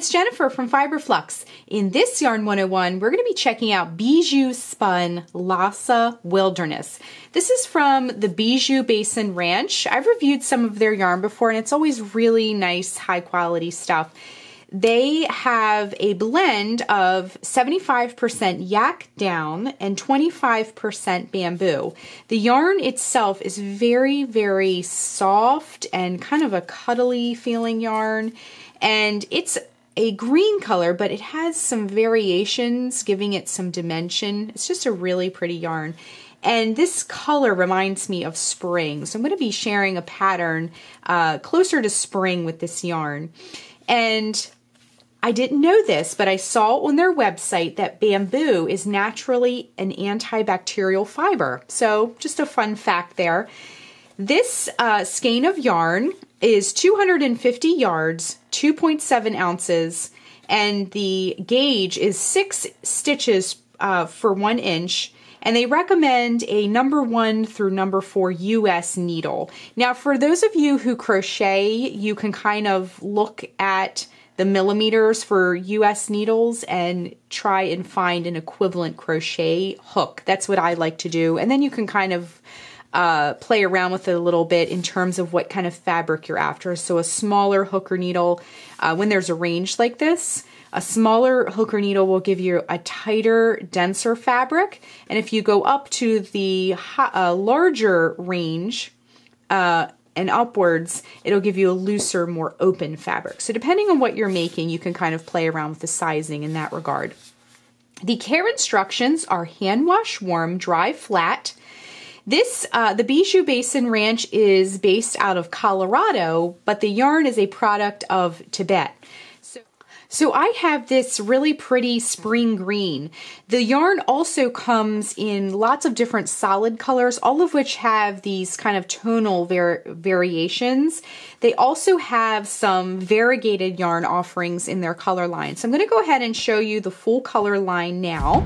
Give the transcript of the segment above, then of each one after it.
it's Jennifer from Flux. In this Yarn 101, we're going to be checking out Bijou Spun Lhasa Wilderness. This is from the Bijou Basin Ranch. I've reviewed some of their yarn before, and it's always really nice, high quality stuff. They have a blend of 75% yak down and 25% bamboo. The yarn itself is very, very soft and kind of a cuddly feeling yarn. And it's a green color, but it has some variations, giving it some dimension. It's just a really pretty yarn. And this color reminds me of spring. So I'm going to be sharing a pattern closer to spring with this yarn. And I didn't know this, but I saw on their website that bamboo is naturally an antibacterial fiber. So just a fun fact there. This skein of yarn is 250 yards, 2.7 ounces, and the gauge is 6 stitches for 1 inch. And they recommend a number 1 through number 4 US needle. Now, for those of you who crochet, you can kind of look at the millimeters for US needles and try and find an equivalent crochet hook. That's what I like to do. And then you can kind of play around with it a little bit in terms of what kind of fabric you're after. So a smaller hooker needle, when there's a range like this, a smaller hooker needle will give you a tighter, denser fabric. And if you go up to the larger range, and upwards, it'll give you a looser, more open fabric. So depending on what you're making, you can kind of play around with the sizing in that regard. The care instructions are hand wash warm, dry flat. This, the Bijou Basin Ranch is based out of Colorado, but the yarn is a product of Tibet. So I have this really pretty spring green. The yarn also comes in lots of different solid colors, all of which have these kind of tonal variations. They also have some variegated yarn offerings in their color line. So I'm going to go ahead and show you the full color line now.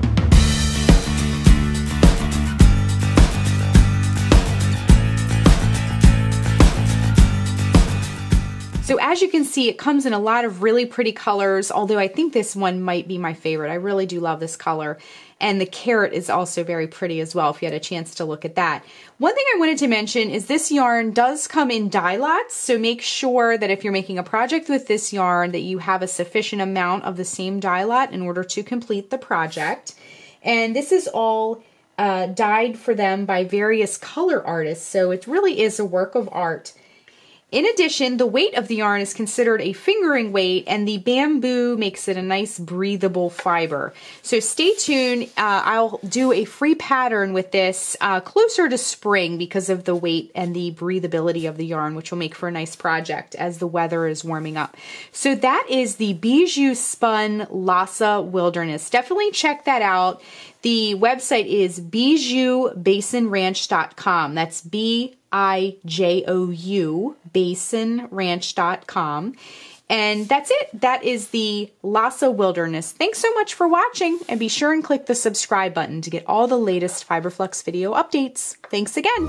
So as you can see, it comes in a lot of really pretty colors, although I think this one might be my favorite. I really do love this color. And the carrot is also very pretty as well, if you had a chance to look at that. One thing I wanted to mention is this yarn does come in dye lots, so make sure that if you're making a project with this yarn that you have a sufficient amount of the same dye lot in order to complete the project. And this is all dyed for them by various color artists, so it really is a work of art. In addition, the weight of the yarn is considered a fingering weight, and the bamboo makes it a nice breathable fiber. So stay tuned. I'll do a free pattern with this closer to spring because of the weight and the breathability of the yarn, which will make for a nice project as the weather is warming up. So that is the Bijou Spun Lhasa Wilderness. Definitely check that out. The website is bijoubasinranch.com. That's BIJOU, basinranch.com. And that's it. That is the Lhasa Wilderness. Thanks so much for watching, and be sure and click the subscribe button to get all the latest Flux video updates. Thanks again.